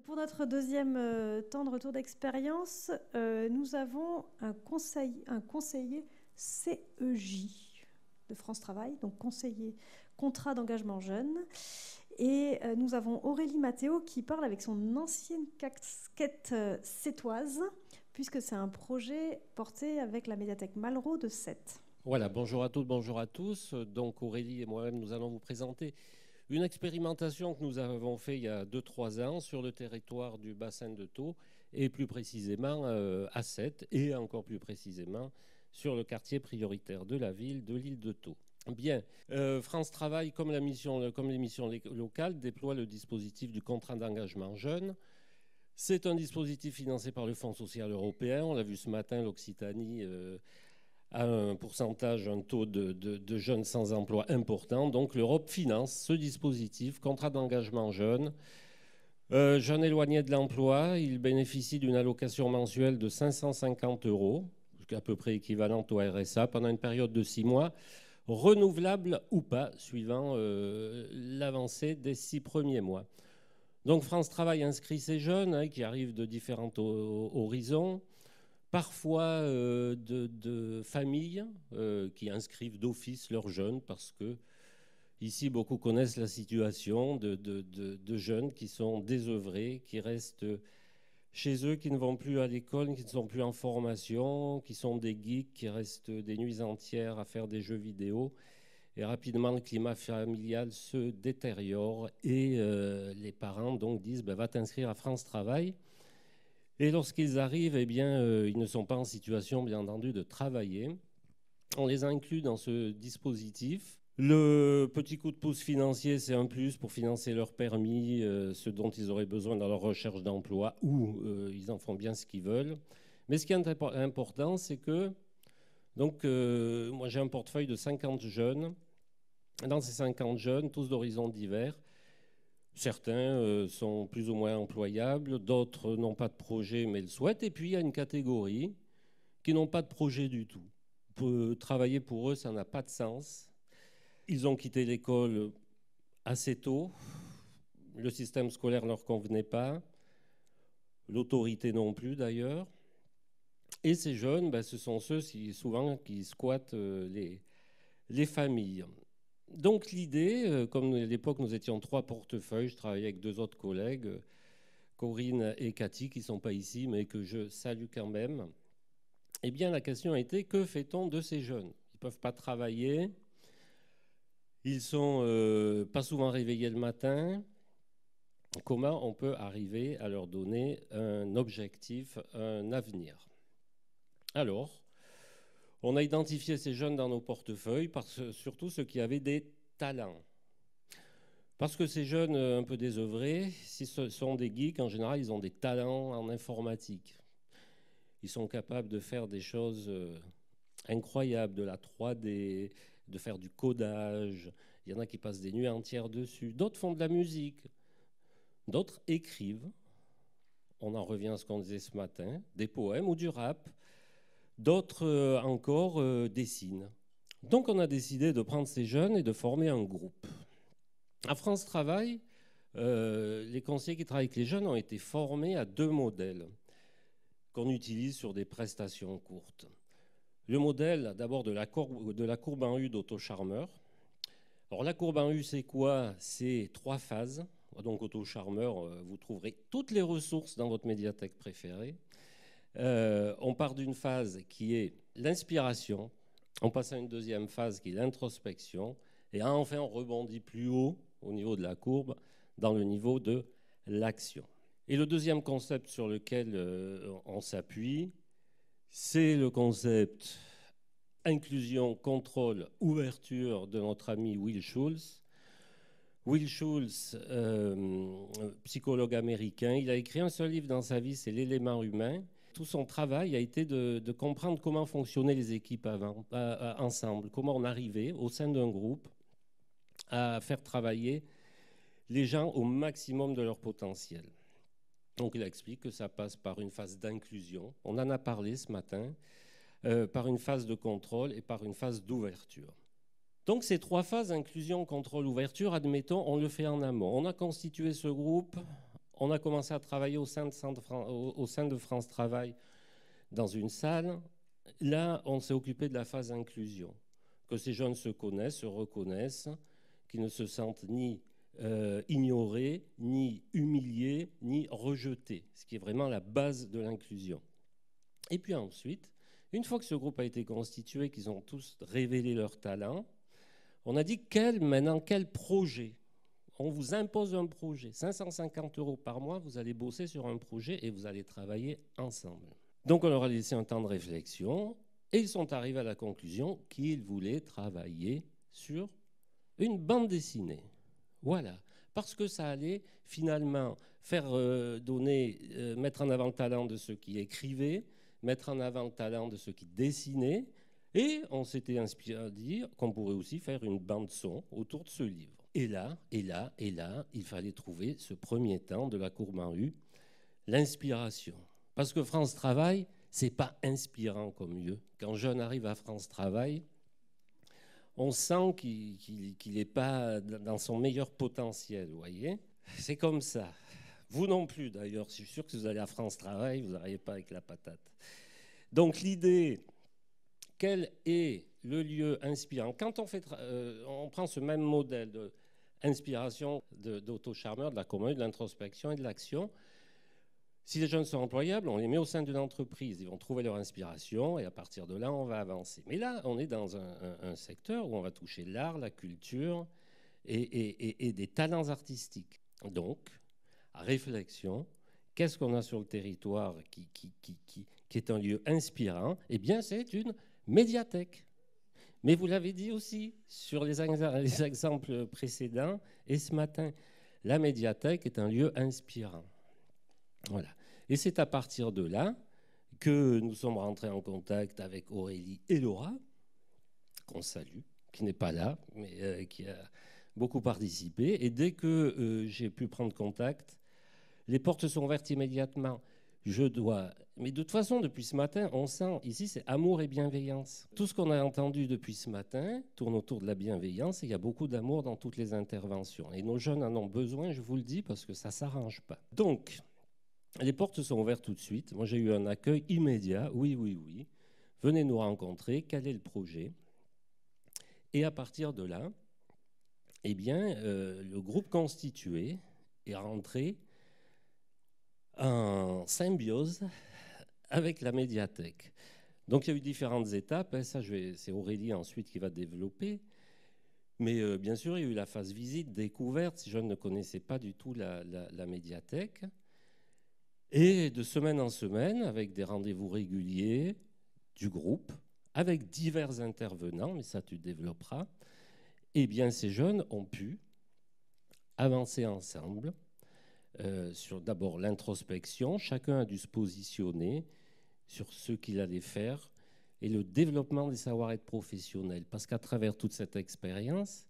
Pour notre deuxième temps de retour d'expérience, nous avons un conseiller CEJ de France Travail, donc conseiller contrat d'engagement jeune. Et nous avons Aurélie Mathéo qui parle avec son ancienne casquette sétoise, puisque c'est un projet porté avec la médiathèque Malraux de Sète. Voilà, bonjour à toutes, bonjour à tous. Donc Aurélie et moi-même, nous allons vous présenter une expérimentation que nous avons faite il y a 2-3 ans sur le territoire du bassin de Thau et plus précisément à Sète et encore plus précisément sur le quartier prioritaire de la ville de l'île de Thau. Bien, France Travail, comme les missions locales, déploie le dispositif du contrat d'engagement jeune. C'est un dispositif financé par le Fonds social européen. On l'a vu ce matin, l'Occitanie à un pourcentage, un taux de jeunes sans emploi important. Donc l'Europe finance ce dispositif, contrat d'engagement jeune. Jeunes éloignés de l'emploi, ils bénéficient d'une allocation mensuelle de 550 euros, à peu près équivalente au RSA, pendant une période de 6 mois, renouvelable ou pas, suivant l'avancée des 6 premiers mois. Donc France Travail inscrit ces jeunes qui arrivent de différents horizons, parfois de familles qui inscrivent d'office leurs jeunes parce que ici beaucoup connaissent la situation de jeunes qui sont désœuvrés, qui restent chez eux, qui ne vont plus à l'école, qui ne sont plus en formation, qui sont des geeks, qui restent des nuits entières à faire des jeux vidéo. Et rapidement, le climat familial se détériore et les parents donc disent va t'inscrire à France Travail. Et lorsqu'ils arrivent, eh bien, ils ne sont pas en situation, bien entendu, de travailler. On les inclut dans ce dispositif. Le petit coup de pouce financier, c'est un plus pour financer leur permis, ce dont ils auraient besoin dans leur recherche d'emploi, ou ils en font bien ce qu'ils veulent. Mais ce qui est important, c'est que donc, moi j'ai un portefeuille de 50 jeunes. Dans ces 50 jeunes, tous d'horizons divers, certains sont plus ou moins employables, d'autres n'ont pas de projet mais le souhaitent. Et puis il y a une catégorie qui n'ont pas de projet du tout. Travailler pour eux, ça n'a pas de sens. Ils ont quitté l'école assez tôt. Le système scolaire ne leur convenait pas. L'autorité non plus d'ailleurs. Et ces jeunes, ce sont ceux souvent qui squattent les familles. Donc l'idée, comme à l'époque nous étions 3 portefeuilles, je travaillais avec 2 autres collègues, Corinne et Cathy, qui ne sont pas ici, mais que je salue quand même. Eh bien la question a été, que fait-on de ces jeunes? Ils ne peuvent pas travailler, ils ne sont pas souvent réveillés le matin. Comment on peut arriver à leur donner un objectif, un avenir? Alors, on a identifié ces jeunes dans nos portefeuilles, surtout ceux qui avaient des talents. Parce que ces jeunes un peu désœuvrés, si ce sont des geeks, en général, ils ont des talents en informatique. Ils sont capables de faire des choses incroyables, de la 3D, de faire du codage. Il y en a qui passent des nuits entières dessus. D'autres font de la musique. D'autres écrivent. On en revient à ce qu'on disait ce matin, des poèmes ou du rap. D'autres encore dessinent. Donc on a décidé de prendre ces jeunes et de former un groupe. À France Travail, les conseillers qui travaillent avec les jeunes ont été formés à 2 modèles qu'on utilise sur des prestations courtes. Le modèle d'abord de la courbe en U d'Auto-Charmeur. Alors la courbe en U, c'est quoi? C'est 3 phases. Donc Auto-Charmeur, vous trouverez toutes les ressources dans votre médiathèque préférée. On part d'une phase qui est l'inspiration, on passe à une deuxième phase qui est l'introspection, et enfin on rebondit plus haut au niveau de la courbe dans le niveau de l'action. Et le deuxième concept sur lequel on s'appuie, c'est le concept inclusion, contrôle, ouverture de notre ami Will Schultz. Will Schultz, psychologue américain, il a écrit un seul livre dans sa vie, c'est L'élément humain. Tout son travail a été de comprendre comment fonctionnaient les équipes ensemble, comment on arrivait au sein d'un groupe à faire travailler les gens au maximum de leur potentiel. Donc il explique que ça passe par une phase d'inclusion, on en a parlé ce matin, par une phase de contrôle et par une phase d'ouverture. Donc ces 3 phases, inclusion, contrôle, ouverture, admettons, on le fait en amont. On a constitué ce groupe On a commencé à travailler au sein de France Travail dans une salle. Là, on s'est occupé de la phase d'inclusion, que ces jeunes se connaissent, se reconnaissent, qu'ils ne se sentent ni ignorés, ni humiliés, ni rejetés, ce qui est vraiment la base de l'inclusion. Et puis ensuite, une fois que ce groupe a été constitué, qu'ils ont tous révélé leur talent, on a dit maintenant quel projet. On vous impose un projet. 550 € par mois, vous allez bosser sur un projet et vous allez travailler ensemble. Donc on leur a laissé un temps de réflexion et ils sont arrivés à la conclusion qu'ils voulaient travailler sur une bande dessinée. Voilà. Parce que ça allait finalement faire mettre en avant le talent de ceux qui écrivaient, mettre en avant le talent de ceux qui dessinaient. Et on s'était inspiré à dire qu'on pourrait aussi faire une bande-son autour de ce livre. Et là, il fallait trouver ce premier temps de la Courman-Rue, l'inspiration. Parce que France Travail, c'est pas inspirant comme lieu. Quand Jeune arrive à France Travail, on sent qu'il n'est pas dans son meilleur potentiel, vous voyez. C'est comme ça. Vous non plus, d'ailleurs. Je suis sûr que si vous allez à France Travail, vous n'arrivez pas avec la patate. Donc l'idée, quel est le lieu inspirant? Quand on prend ce même modèle d'inspiration d'auto-charmeur, de la commune, de l'introspection et de l'action, si les jeunes sont employables, on les met au sein d'une entreprise. Ils vont trouver leur inspiration et à partir de là, on va avancer. Mais là, on est dans un secteur où on va toucher l'art, la culture et des talents artistiques. Donc, réflexion, qu'est-ce qu'on a sur le territoire qui est un lieu inspirant? Eh bien, c'est une médiathèque. Mais vous l'avez dit aussi sur les exemples précédents et ce matin, la médiathèque est un lieu inspirant. Voilà. Et c'est à partir de là que nous sommes rentrés en contact avec Aurélie et Laura, qu'on salue, qui n'est pas là, mais qui a beaucoup participé. Et dès que j'ai pu prendre contact, les portes sont ouvertes immédiatement. Mais de toute façon, depuis ce matin, on sent, ici, c'est amour et bienveillance. Tout ce qu'on a entendu depuis ce matin tourne autour de la bienveillance et il y a beaucoup d'amour dans toutes les interventions. Et nos jeunes en ont besoin, je vous le dis, parce que ça ne s'arrange pas. Donc, les portes sont ouvertes tout de suite. Moi, j'ai eu un accueil immédiat. Oui. Venez nous rencontrer. Quel est le projet? Et à partir de là, eh bien, le groupe constitué est rentré en symbiose avec la médiathèque. Donc, il y a eu différentes étapes. Ça, c'est Aurélie ensuite qui va développer. Mais bien sûr, il y a eu la phase visite, découverte. Ces jeunes ne connaissaient pas du tout la médiathèque. Et de semaine en semaine, avec des rendez-vous réguliers du groupe, avec divers intervenants, mais ça tu développeras, eh bien ces jeunes ont pu avancer ensemble sur d'abord l'introspection. Chacun a dû se positionner sur ce qu'il allait faire et le développement des savoir-être professionnels. Parce qu'à travers toute cette expérience,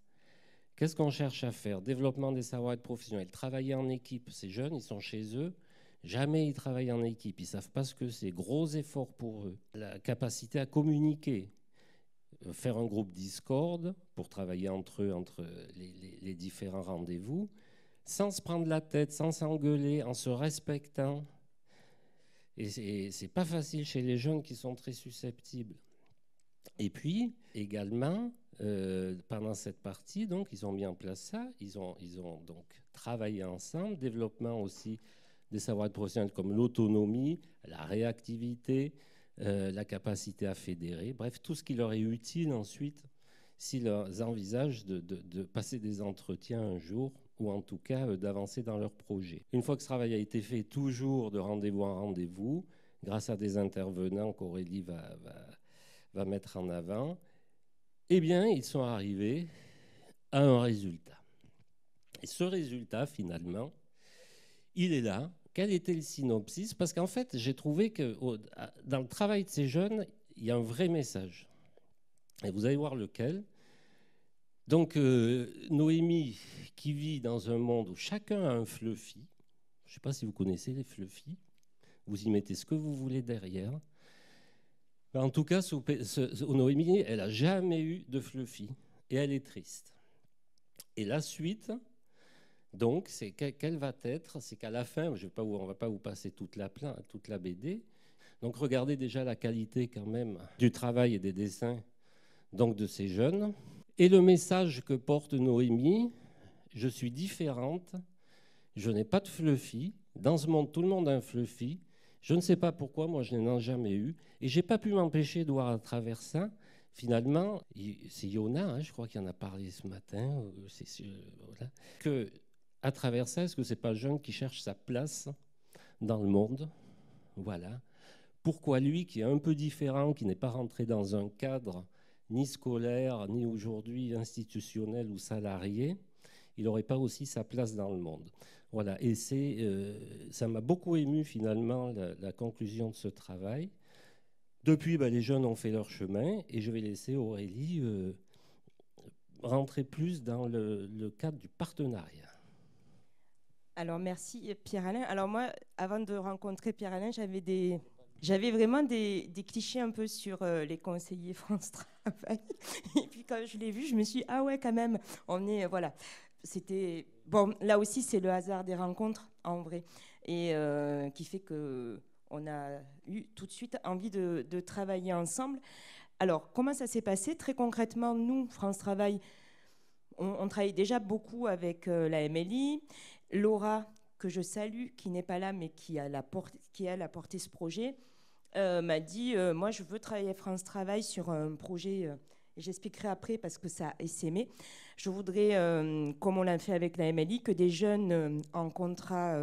qu'est-ce qu'on cherche à faire? Développement des savoir-être professionnels, travailler en équipe. Ces jeunes, ils sont chez eux. Jamais ils travaillent en équipe, ils ne savent pas ce que c'est, gros effort pour eux. La capacité à communiquer, faire un groupe Discord pour travailler entre eux, entre les différents rendez-vous, sans se prendre la tête, sans s'engueuler, en se respectant. Et ce n'est pas facile chez les jeunes qui sont très susceptibles. Et puis, également, pendant cette partie, donc, ils ont mis en place ça, ils ont donc travaillé ensemble, développement aussi des savoirs professionnels comme l'autonomie, la réactivité, la capacité à fédérer, bref, tout ce qui leur est utile ensuite s'ils envisagent de passer des entretiens un jour ou en tout cas d'avancer dans leur projet. Une fois que ce travail a été fait, toujours de rendez-vous en rendez-vous, grâce à des intervenants qu'Aurélie va mettre en avant, eh bien, ils sont arrivés à un résultat. Et ce résultat, finalement, il est là. Quel était le synopsis? Parce qu'en fait, j'ai trouvé que dans le travail de ces jeunes, il y a un vrai message. Et vous allez voir lequel. Donc, Noémie, qui vit dans un monde où chacun a un fluffy, je ne sais pas si vous connaissez les fluffy, vous y mettez ce que vous voulez derrière. En tout cas, Noémie, elle n'a jamais eu de fluffy et elle est triste. Et la suite, Donc, quelle va être, c'est qu'à la fin, on ne va pas vous passer toute la BD. Donc, regardez déjà la qualité quand même du travail et des dessins donc, de ces jeunes. Et le message que porte Noémie, je suis différente, je n'ai pas de fluffy. Dans ce monde, tout le monde a un fluffy. Je ne sais pas pourquoi, moi je n'en ai jamais eu. Et je n'ai pas pu m'empêcher de voir à travers ça. Finalement, c'est Yona, hein, je crois qu'il en a parlé ce matin, voilà, que à travers ça, est-ce que c'est pas le jeune qui cherche sa place dans le monde? Voilà. Pourquoi lui, qui est un peu différent, qui n'est pas rentré dans un cadre ni scolaire, ni aujourd'hui institutionnel ou salarié, il n'aurait pas aussi sa place dans le monde. Voilà. Et ça m'a beaucoup ému finalement la conclusion de ce travail. Depuis, les jeunes ont fait leur chemin et je vais laisser Aurélie rentrer plus dans le cadre du partenariat. Alors, merci Pierre-Alain. Alors moi, avant de rencontrer Pierre-Alain, j'avais vraiment des clichés un peu sur les conseillers France Travail. Et puis quand je l'ai vu, je me suis dit, ah ouais, quand même, on est, voilà. C'était, bon, là aussi, c'est le hasard des rencontres, en vrai, et qui fait qu'on a eu tout de suite envie de travailler ensemble. Alors, comment ça s'est passé? Très concrètement, nous, France Travail, on travaille déjà beaucoup avec la MLI. Laura, que je salue, qui n'est pas là, mais qui a porté ce projet, m'a dit, moi, je veux travailler avec France Travail sur un projet, j'expliquerai après parce que ça a essaimé. Je voudrais, comme on l'a fait avec la MLI, que des jeunes en contrat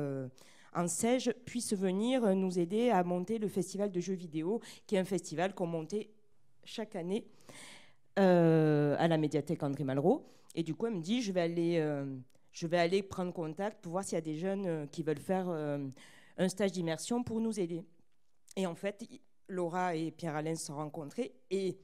en SEJ puissent venir nous aider à monter le festival de jeux vidéo, qui est un festival qu'on montait chaque année à la médiathèque André Malraux. Et du coup, elle me dit, je vais aller prendre contact pour voir s'il y a des jeunes qui veulent faire un stage d'immersion pour nous aider. Et en fait, Laura et Pierre-Alain se sont rencontrés. Et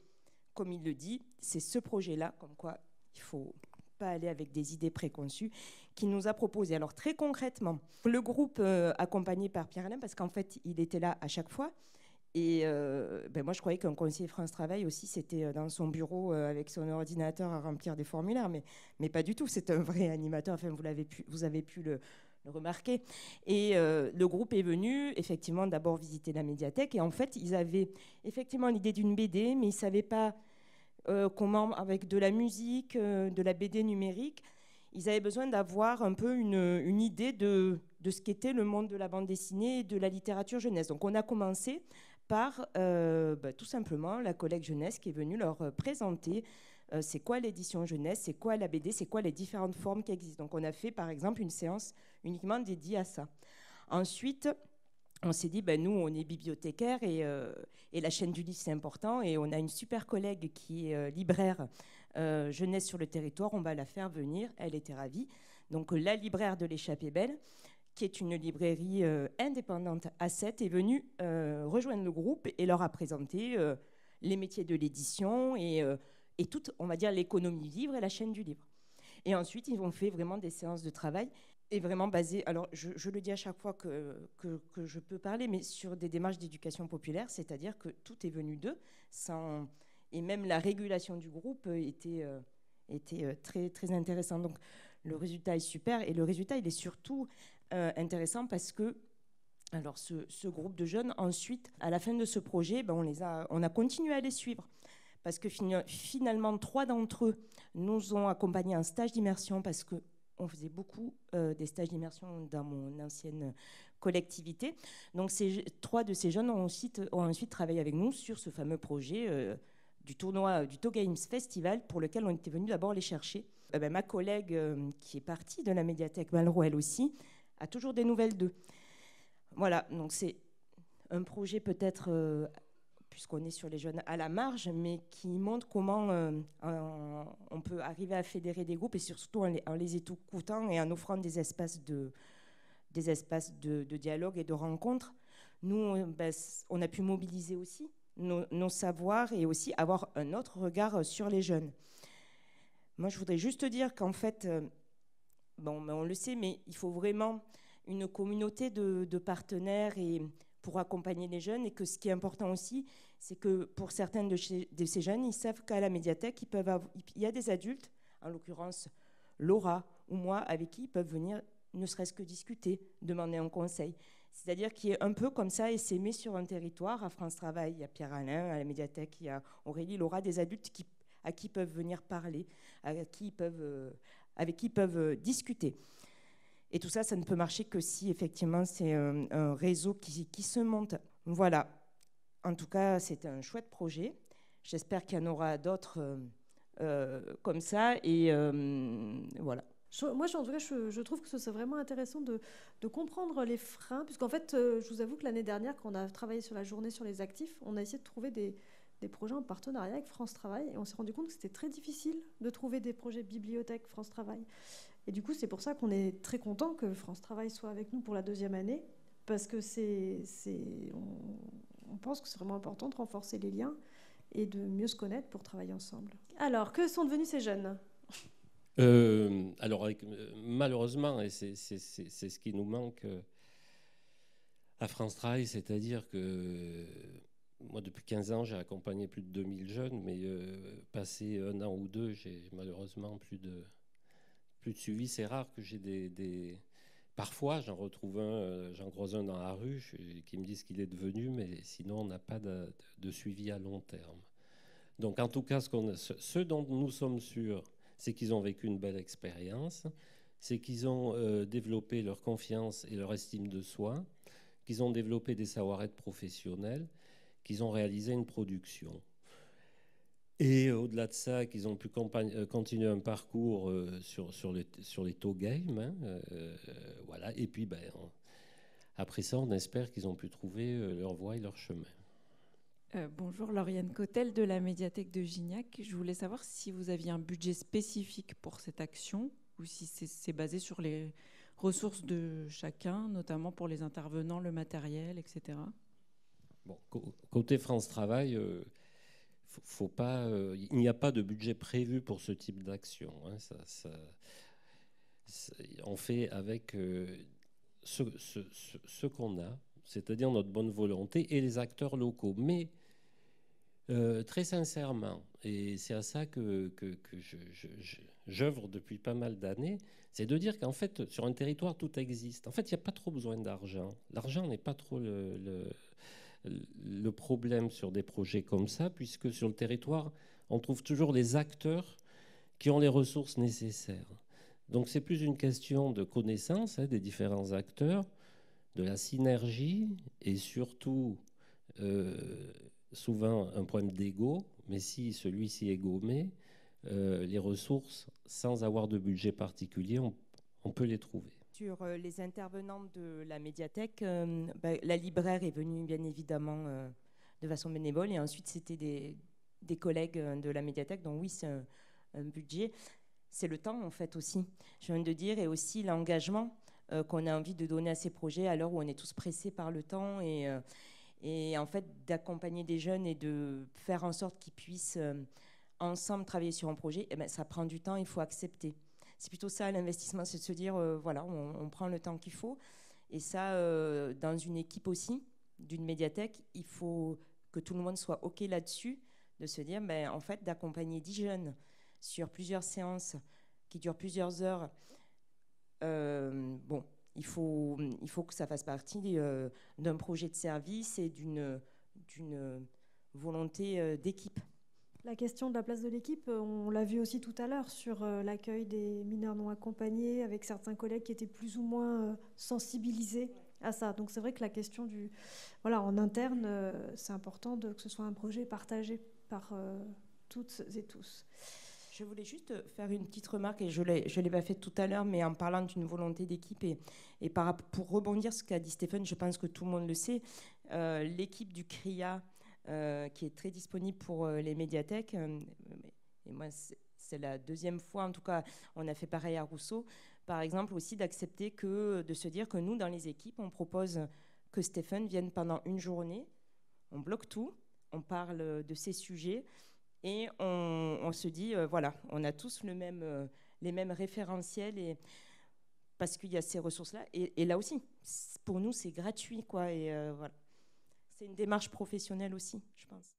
comme il le dit, c'est ce projet-là, comme quoi il ne faut pas aller avec des idées préconçues, qui nous a proposé. Alors très concrètement, le groupe accompagné par Pierre-Alain, parce qu'en fait, il était là à chaque fois. Et moi, je croyais qu'un conseiller France Travail aussi, c'était dans son bureau avec son ordinateur à remplir des formulaires, mais pas du tout. C'est un vrai animateur. Enfin, vous avez pu le remarquer. Et le groupe est venu, effectivement, d'abord visiter la médiathèque. Et en fait, ils avaient effectivement l'idée d'une BD, mais ils ne savaient pas comment, avec de la musique, de la BD numérique, ils avaient besoin d'avoir un peu une idée de ce qu'était le monde de la bande dessinée et de la littérature jeunesse. Donc, on a commencé par tout simplement la collègue jeunesse qui est venue leur présenter c'est quoi l'édition jeunesse, c'est quoi la BD, c'est quoi les différentes formes qui existent. Donc on a fait par exemple une séance uniquement dédiée à ça. Ensuite, on s'est dit, nous on est bibliothécaire et la chaîne du livre c'est important et on a une super collègue qui est libraire jeunesse sur le territoire, on va la faire venir, elle était ravie. Donc la libraire de l'Échappée Belle, qui est une librairie indépendante à 7, est venue rejoindre le groupe et leur a présenté les métiers de l'édition et toute, on va dire, l'économie du livre et la chaîne du livre. Et ensuite, ils ont fait vraiment des séances de travail et vraiment basées, alors je le dis à chaque fois que je peux parler, mais sur des démarches d'éducation populaire, c'est-à-dire que tout est venu d'eux, et même la régulation du groupe était très, très intéressante. Donc, le résultat est super et le résultat, il est surtout intéressant parce que alors ce groupe de jeunes, ensuite, à la fin de ce projet, on a continué à les suivre parce que finalement, 3 d'entre eux nous ont accompagnés en stage d'immersion parce qu'on faisait beaucoup des stages d'immersion dans mon ancienne collectivité. Donc, 3 de ces jeunes ont ensuite travaillé avec nous sur ce fameux projet du tournoi du TOGames Festival pour lequel on était venu d'abord les chercher. Ma collègue qui est partie de la médiathèque Malraux, elle aussi, a toujours des nouvelles d'eux. Voilà, donc c'est un projet peut-être, puisqu'on est sur les jeunes à la marge, mais qui montre comment on peut arriver à fédérer des groupes et surtout en les écoutant et en offrant des espaces de dialogue et de rencontre. Nous, on a pu mobiliser aussi nos savoirs et aussi avoir un autre regard sur les jeunes. Moi, je voudrais juste dire qu'en fait, on le sait, mais il faut vraiment une communauté de partenaires pour accompagner les jeunes et que ce qui est important aussi, c'est que pour certains de ces jeunes, ils savent qu'à la médiathèque, il y a des adultes, en l'occurrence Laura ou moi avec qui ils peuvent venir ne serait-ce que discuter, demander un conseil. C'est-à-dire qu'il est un peu comme ça essaimé sur un territoire. À France Travail, il y a Pierre-Alain, à la médiathèque, il y a Aurélie, Laura, des adultes à qui ils peuvent venir parler, avec qui ils peuvent discuter. Et tout ça, ça ne peut marcher que si effectivement c'est un réseau qui se monte. Voilà. En tout cas, c'est un chouette projet. J'espère qu'il y en aura d'autres comme ça. Et voilà. Moi, en tout cas, je trouve que c'est vraiment intéressant de comprendre les freins, puisqu'en fait, je vous avoue que l'année dernière, quand on a travaillé sur la journée sur les actifs, on a essayé de trouver des projets en partenariat avec France Travail, et on s'est rendu compte que c'était très difficile de trouver des projets bibliothèque France Travail. Et du coup, c'est pour ça qu'on est très content que France Travail soit avec nous pour la 2e année, parce que on pense que c'est vraiment important de renforcer les liens et de mieux se connaître pour travailler ensemble. Alors, que sont devenus ces jeunes ? Alors, malheureusement, et c'est ce qui nous manque à France Travail, c'est-à-dire que moi, depuis 15 ans, j'ai accompagné plus de 2000 jeunes, mais passé 1 an ou 2, j'ai malheureusement plus de suivi. C'est rare que j'ai Parfois, j'en retrouve j'en croise un dans la rue qui me dit ce qu'il est devenu, mais sinon, on n'a pas de suivi à long terme. Donc, en tout cas, ce dont nous sommes sûrs, c'est qu'ils ont vécu une belle expérience, c'est qu'ils ont développé leur confiance et leur estime de soi, qu'ils ont développé des savoir-être professionnels, qu'ils ont réalisé une production. Et au-delà de ça, qu'ils ont pu continuer un parcours sur les Tau Games. Hein, voilà. Et puis, après ça, on espère qu'ils ont pu trouver leur voie et leur chemin. Bonjour, Lauriane Cotel de la médiathèque de Gignac. Je voulais savoir si vous aviez un budget spécifique pour cette action ou si c'est basé sur les ressources de chacun, notamment pour les intervenants, le matériel, etc. Bon, côté France Travail, il n'y a pas de budget prévu pour ce type d'action. Hein. On fait avec ce qu'on a, c'est-à-dire notre bonne volonté et les acteurs locaux. Mais très sincèrement, et c'est à ça que j'œuvre depuis pas mal d'années, c'est de dire qu'en fait, sur un territoire, tout existe. En fait, il n'y a pas trop besoin d'argent. L'argent n'est pas trop le problème sur des projets comme ça, puisque sur le territoire, on trouve toujours les acteurs qui ont les ressources nécessaires. Donc c'est plus une question de connaissance des différents acteurs, de la synergie et surtout souvent un problème d'ego, mais si celui-ci est gommé, les ressources, sans avoir de budget particulier, on peut les trouver. Sur les intervenants de la médiathèque, la libraire est venue bien évidemment de façon bénévole et ensuite c'était des collègues de la médiathèque, donc oui c'est un budget. C'est le temps en fait aussi, je viens de dire, et aussi l'engagement qu'on a envie de donner à ces projets à l'heure où on est tous pressés par le temps et en fait d'accompagner des jeunes et de faire en sorte qu'ils puissent ensemble travailler sur un projet, ça prend du temps, il faut accepter. C'est plutôt ça l'investissement, c'est de se dire voilà, on prend le temps qu'il faut. Et ça, dans une équipe aussi, d'une médiathèque, il faut que tout le monde soit OK là-dessus, de se dire en fait d'accompagner 10 jeunes sur plusieurs séances qui durent plusieurs heures. Bon, il faut que ça fasse partie d'un projet de service et d'une volonté d'équipe. La question de la place de l'équipe, on l'a vu aussi tout à l'heure sur l'accueil des mineurs non accompagnés, avec certains collègues qui étaient plus ou moins sensibilisés à ça. Donc c'est vrai que la question en interne, c'est important que ce soit un projet partagé par toutes et tous. Je voulais juste faire une petite remarque, et je l'ai pas fait tout à l'heure, mais en parlant d'une volonté d'équipe, et pour rebondir sur ce qu'a dit Stéphane, je pense que tout le monde le sait, l'équipe du CRIA, qui est très disponible pour les médiathèques, et moi c'est la 2e fois, en tout cas on a fait pareil à Rousseau, par exemple aussi d'accepter de se dire que nous dans les équipes on propose que Stéphane vienne pendant une journée, on bloque tout, on parle de ces sujets et on se dit voilà, on a tous les mêmes référentiels parce qu'il y a ces ressources-là et là aussi pour nous c'est gratuit quoi, et voilà. C'est une démarche professionnelle aussi, je pense.